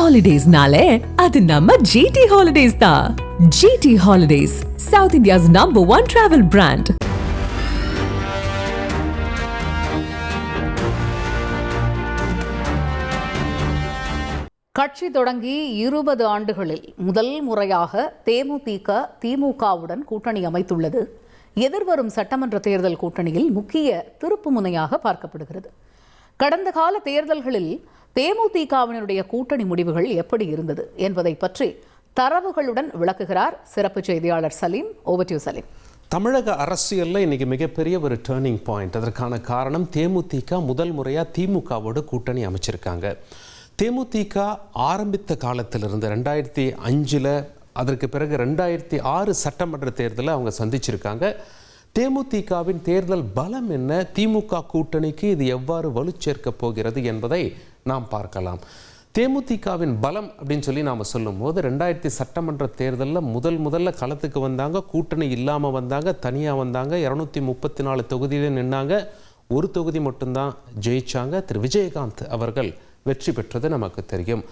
ஹாலிடேஸ்னாலே அது நம்ம ஜிடி ஹாலிடேஸ் தான். GT Holidays, South India's #1 travel brand. கட்சி தொடங்கி 20 ஆண்டுகளில் முதல் முறையாக தேமுதிக திமுகவுடன் கூட்டணி அமைத்துள்ளது எதிர்வரும் சட்டமன்ற தேர்தல் கூட்டணியில் முக்கிய திருப்பு முனையாக பார்க்கப்படுகிறது. கடந்த கால தேர்தல்களில் தேமுதிகவினருடைய கூட்டணி முடிவுகள் எப்படி இருந்தது என்பதை பற்றி தரவுகளுடன் விளக்குகிறார் சிறப்பு செய்தியாளர் Salim. Over to you Salim. தமிழக அரசியலில் இன்னைக்கு மிகப்பெரிய ஒரு டேர்னிங் பாயிண்ட். அதற்கான காரணம் தேமுதிக முதல் முறையாக திமுகவோடு கூட்டணி அமைச்சிருக்காங்க. தேமுதிக ஆரம்பித்த காலத்திலிருந்து 2005 அதற்கு பிறகு 2006 சட்டமன்ற தேர்தலை அவங்க சந்திச்சிருக்காங்க. தேமுதிகவின் தேர்தல் பலம் என்ன, திமுக கூட்டணிக்கு இது எவ்வாறு வலுச்சேர்க்க போகிறது என்பதை நாம் பார்க்கலாம். தேமுதிகவின் பலம் அப்படின்னு சொல்லி நாம் சொல்லும் போது 2000 சட்டமன்ற தேர்தலில் முதல்ல களத்துக்கு வந்தாங்க. கூட்டணி இல்லாமல் வந்தாங்க, தனியாக வந்தாங்க. 234 தொகுதியிலே நின்னாங்க. ஒரு தொகுதி மட்டும்தான் ஜெயிச்சாங்க. திரு விஜயகாந்த் அவர்கள் வெற்றி பெற்றது நமக்கு தெரியும்.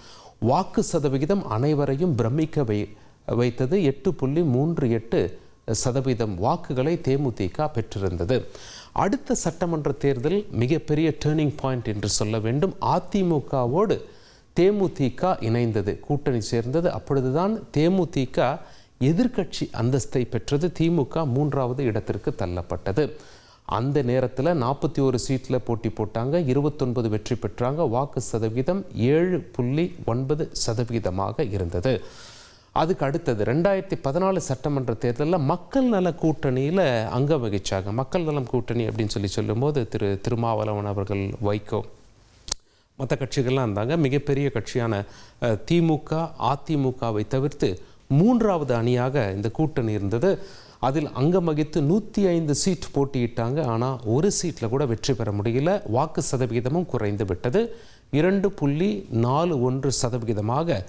வாக்கு சதவிகிதம் அனைவரையும் பிரமிக்க வைத்தது. 8.38% வாக்குகளை தேமுதிக பெற்றிருந்தது. அடுத்த சட்டமன்ற தேர்தல் மிகப்பெரிய டேர்னிங் பாயிண்ட் என்று சொல்ல வேண்டும். அதிமுகவோடு தேமுதிக இணைந்தது, கூட்டணி சேர்ந்தது. அப்பொழுதுதான் தேமுதிக எதிர்க்கட்சி அந்தஸ்தை பெற்றது. திமுக 3வது இடத்திற்கு தள்ளப்பட்டது. அந்த நேரத்தில் 41 சீட்டில் போட்டி போட்டாங்க, 29 வெற்றி பெற்றாங்க. வாக்கு சதவீதம் 7.9% இருந்தது. அதுக்கு அடுத்தது 2014 சட்டமன்ற தேர்தலில் மக்கள் நல கூட்டணியில் அங்கம் வகிச்சாங்க. மக்கள் நலம் கூட்டணி அப்படின்னு சொல்லும்போது திருமாவளவன் அவர்கள், வைகோ, மற்ற கட்சிகள்லாம் இருந்தாங்க. மிகப்பெரிய கட்சியான திமுக அதிமுகவை தவிர்த்து 3வது அணியாக இந்த கூட்டணி இருந்தது. அதில் அங்கம் வகித்து 105 சீட் போட்டியிட்டாங்க. ஆனால் ஒரு சீட்டில் கூட வெற்றி பெற முடியல. வாக்கு சதவிகிதமும் குறைந்து விட்டது. 2.41%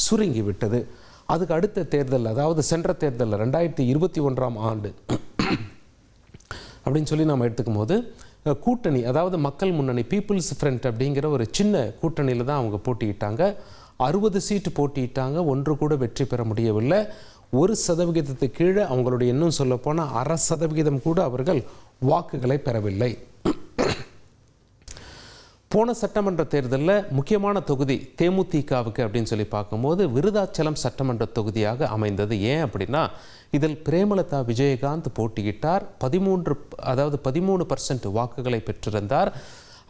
சுருங்கிவிட்டது. அதுக்கு அடுத்த தேர்தல், அதாவது சென்ற தேர்தலில் 2021 ஆண்டு அப்படின்னு சொல்லி நாம் எடுத்துக்கும் போது கூட்டணி, அதாவது மக்கள் முன்னணி, பீப்புள்ஸ் ஃப்ரண்ட் அப்படிங்கிற ஒரு சின்ன கூட்டணியில் தான் அவங்க போட்டியிட்டாங்க. 60 சீட்டு போட்டியிட்டாங்க, ஒன்று கூட வெற்றி பெற முடியவில்லை. 1% கீழே அவங்களுடைய, இன்னும் சொல்ல போனால் 0.5% கூட அவர்கள் வாக்குகளை பெறவில்லை. போன சட்டமன்ற தேர்தலில் முக்கியமான தொகுதி தேமுதிகவுக்கு அப்படின்னு சொல்லி பார்க்கும்போது விருதாச்சலம் சட்டமன்ற தொகுதியாக அமைந்தது. ஏன் அப்படின்னா இதில் பிரேமலதா விஜயகாந்த் போட்டியிட்டார். 13% வாக்குகளை பெற்றிருந்தார்.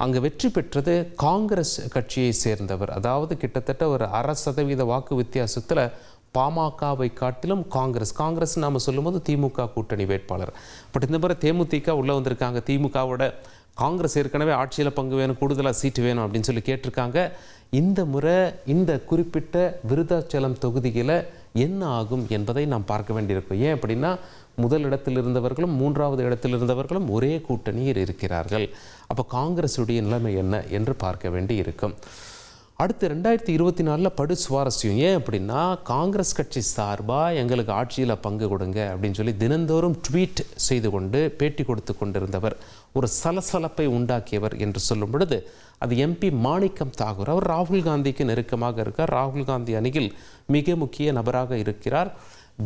அங்கு வெற்றி பெற்றது காங்கிரஸ் கட்சியை சேர்ந்தவர். அதாவது கிட்டத்தட்ட ஒரு 0.5% வாக்கு வித்தியாசத்தில் பாமகவை காட்டிலும் காங்கிரஸ் நாம் சொல்லும்போது திமுக கூட்டணி வேட்பாளர். பட் இந்த முறை தேமுதிக உள்ளே வந்திருக்காங்க. திமுகவோட காங்கிரஸ் ஏற்கனவே ஆட்சியில் பங்கு வேணும், கூடுதலாக சீட்டு வேணும் அப்படின்னு சொல்லி கேட்டிருக்காங்க. இந்த முறை இந்த குறிப்பிட்ட விருதாச்சலம் தொகுதியில் என்ன ஆகும் என்பதை நாம் பார்க்க வேண்டியிருக்கும். ஏன் அப்படின்னா முதல் இடத்தில் இருந்தவர்களும் 3வது இடத்தில் இருந்தவர்களும் ஒரே கூட்டணியில் இருக்கிறார்கள். அப்போ காங்கிரஸுடைய நிலைமை என்ன என்று பார்க்க வேண்டி இருக்கும். அடுத்து 2024 படு சுவாரஸ்யம். ஏன் அப்படின்னா காங்கிரஸ் கட்சி சார்பாக எங்களுக்கு ஆட்சியில் பங்கு கொடுங்க அப்படின்னு சொல்லி தினந்தோறும் ட்வீட் செய்து கொண்டு பேட்டி கொடுத்து கொண்டிருந்தவர், ஒரு சலசலப்பை உண்டாக்கியவர் என்று சொல்லும் பொழுது அது எம்பி மாணிக்கம் தாகூர். அவர் ராகுல் காந்திக்கு நெருக்கமாக இருக்கார். ராகுல் காந்தி அணியில் மிக முக்கிய நபராக இருக்கிறார்.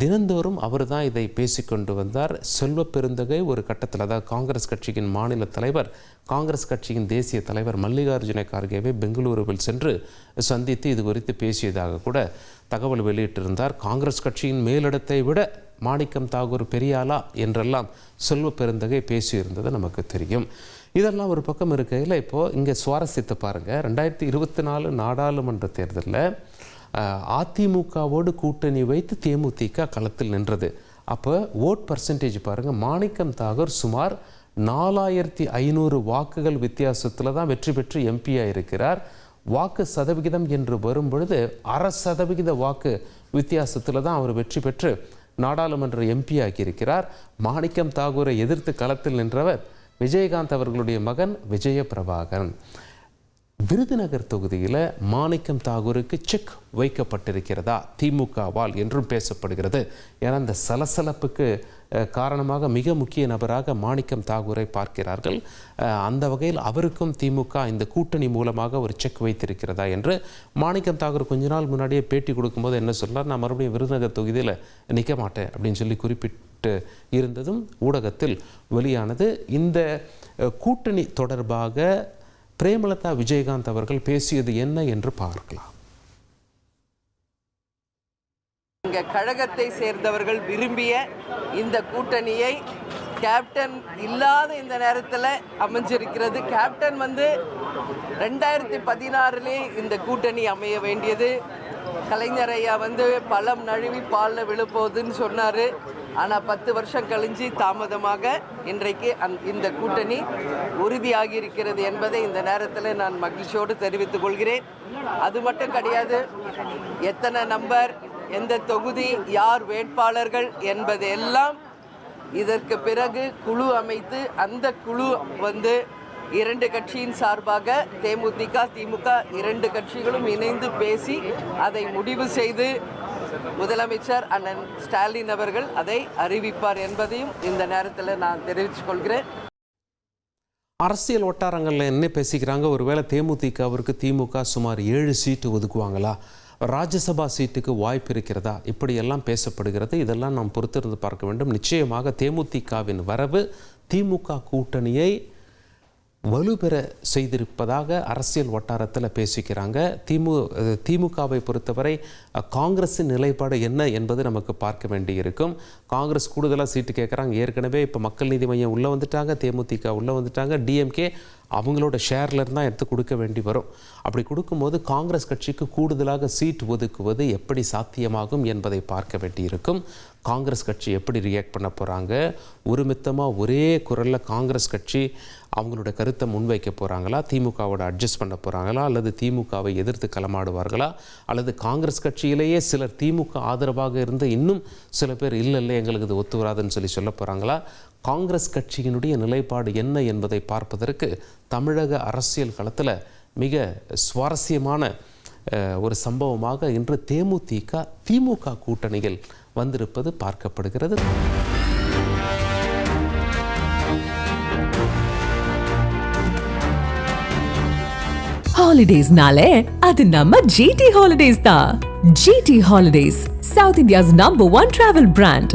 தினந்தோறும் அவர் தான் இதை பேசிக்கொண்டு வந்தார். செல்வ பெருந்தகை ஒரு கட்டத்தில், அதாவது காங்கிரஸ் கட்சியின் மாநில தலைவர், காங்கிரஸ் கட்சியின் தேசிய தலைவர் மல்லிகார்ஜுன கார்கேவை பெங்களூருவில் சென்று சந்தித்து இது குறித்து பேசியதாக கூட தகவல் வெளியிட்டிருந்தார். காங்கிரஸ் கட்சியின் மேலிடத்தை விட மாணிக்கம் தாகூர் பெரியாளா என்றெல்லாம் செல்வ பெருந்தகை பேசியிருந்தது நமக்கு தெரியும். இதெல்லாம் ஒரு பக்கம் இருக்கையில் இப்போது இங்கே சுவாரஸ்யத்தை பாருங்கள். 2024 நாடாளுமன்ற தேர்தலில் அதிமுகவோடு கூட்டணி வைத்து தேமுதிக களத்தில் நின்றது. அப்போ ஓட் பர்சன்டேஜ் பாருங்கள். மாணிக்கம் தாகூர் சுமார் 4500 வாக்குகள் வித்தியாசத்தில் தான் வெற்றி பெற்று எம்பியாக இருக்கிறார். வாக்கு சதவிகிதம் என்று வரும் பொழுது 0.5% வாக்கு வித்தியாசத்தில் தான் அவர் வெற்றி பெற்று நாடாளுமன்ற எம்பி ஆகியிருக்கிறார். மாணிக்கம் தாகூரை எதிர்த்து களத்தில் நின்றவர் விஜயகாந்த் அவர்களுடைய மகன் விஜய பிரபாகரன். விருதுநகர் தொகுதியில் மாணிக்கம் தாகூருக்கு செக் வைக்கப்பட்டிருக்கிறதா திமுகவால் என்றும் பேசப்படுகிறது. ஏன்னா இந்த சலசலப்புக்கு காரணமாக மிக முக்கிய நபராக மாணிக்கம் தாகூரை பார்க்கிறார்கள். அந்த வகையில் அவருக்கும் திமுக இந்த கூட்டணி மூலமாக ஒரு செக் வைத்திருக்கிறதா என்று மாணிக்கம் தாகூர் கொஞ்ச நாள் முன்னாடியே பேட்டி கொடுக்கும்போது என்ன சொன்னார், நான் மறுபடியும் விருதுநகர் தொகுதியில் நிற்க மாட்டேன் அப்படின்னு சொல்லி குறிப்பிட்டு இருந்ததும் ஊடகத்தில் வெளியானது. இந்த கூட்டணி தொடர்பாக பிரேமலதா விஜயகாந்த் அவர்கள் பேசியது என்ன என்று பார்க்கலாம். இங்க கழகத்தை சேர்ந்தவர்கள் விரும்பிய இந்த கூட்டணியை கேப்டன் இல்லாத இந்த நேரத்தில் அமைஞ்சிருக்கிறது. கேப்டன் 2016 இந்த கூட்டணி அமைய வேண்டியது. கலைஞர் ஐயா பழம் நழுவி பாலில் விழுப்போகுதுன்னு சொன்னார். ஆனால் 10 வருஷம் கழிஞ்சு தாமதமாக இன்றைக்கு இந்த கூட்டணி உறுதியாகி இருக்கிறது என்பதை இந்த நேரத்தில் நான் மகிழ்ச்சியோடு தெரிவித்துக் கொள்கிறேன். அது மட்டும் கிடையாது, எத்தனை நம்பர், எந்த தொகுதி, யார் வேட்பாளர்கள் என்பதெல்லாம் இதற்கு பிறகு குழு அமைத்து அந்த குழு 2 கட்சியின் சார்பாக தேமுதிக திமுக 2 கட்சிகளும் இணைந்து பேசி அதை முடிவு செய்து முதலமைச்சர் அண்ணன் ஸ்டாலின் அவர்கள் அதை அறிவிப்பார் என்பதையும் இந்த நேரத்தில் நான் தெரிவித்துக் கொள்கிறேன். அரசியல் வட்டாரங்களில் என்ன பேசிக்கிறாங்க, ஒருவேளை தேமுதிகவிற்கு திமுக சுமார் 7 சீட்டு ஒதுக்குவாங்களா, ராஜ்யசபா சீட்டுக்கு வாய்ப்பு இருக்கிறதா, இப்படியெல்லாம் பேசப்படுகிறது. இதெல்லாம் நாம் பொறுத்திருந்து பார்க்க வேண்டும். நிச்சயமாக தேமுதிகவின் வரவு திமுக கூட்டணியை வலுப்பெற செய்திருப்பதாக அரசியல் வட்டாரத்தில் பேசிக்கிறாங்க. திமுகவை பொறுத்தவரை காங்கிரஸின் நிலைப்பாடு என்ன என்பது நமக்கு பார்க்க வேண்டியிருக்கும். காங்கிரஸ் கூடுதலாக சீட்டு கேட்குறாங்க. ஏற்கனவே இப்போ மக்கள் நீதி மையம் உள்ளே வந்துட்டாங்க, தேமுதிக உள்ளே வந்துட்டாங்க, டிஎம்கே அவங்களோட ஷேரில் இருந்தால் எடுத்து கொடுக்க வேண்டி வரும். அப்படி கொடுக்கும்போது காங்கிரஸ் கட்சிக்கு கூடுதலாக சீட் ஒதுக்குவது எப்படி சாத்தியமாகும் என்பதை பார்க்க வேண்டியிருக்கும். காங்கிரஸ் கட்சி எப்படி ரியாக்ட் பண்ண போகிறாங்க, ஒருமித்தமாக ஒரே குரலில் காங்கிரஸ் கட்சி அவங்களோட கருத்தை முன்வைக்க போகிறாங்களா, திமுகவோட அட்ஜஸ்ட் பண்ண போகிறாங்களா, அல்லது திமுகவை எதிர்த்து களமாடுவார்களா, அல்லது காங்கிரஸ் கட்சியிலேயே சிலர் திமுக ஆதரவாக இருந்து இன்னும் சில பேர் இல்லை எங்களுக்கு இது ஒத்து வராதுன்னு சொல்ல போகிறாங்களா. காங்கிரஸ் கட்சியினுடைய நிலைப்பாடு என்ன என்பதை பார்ப்பதற்கு தமிழக அரசியல் களத்தில் மிக சுவாரஸ்யமான ஒரு சம்பவமாக இன்று தேமுதிக திமுக கூட்டணியில் வந்திருப்பது பார்க்கப்படுகிறது. ஹாலிடேஸ்னாலே அது நம்ம ஜிடி ஹாலிடேஸ் தான். GT Holidays, South India's #1 travel brand.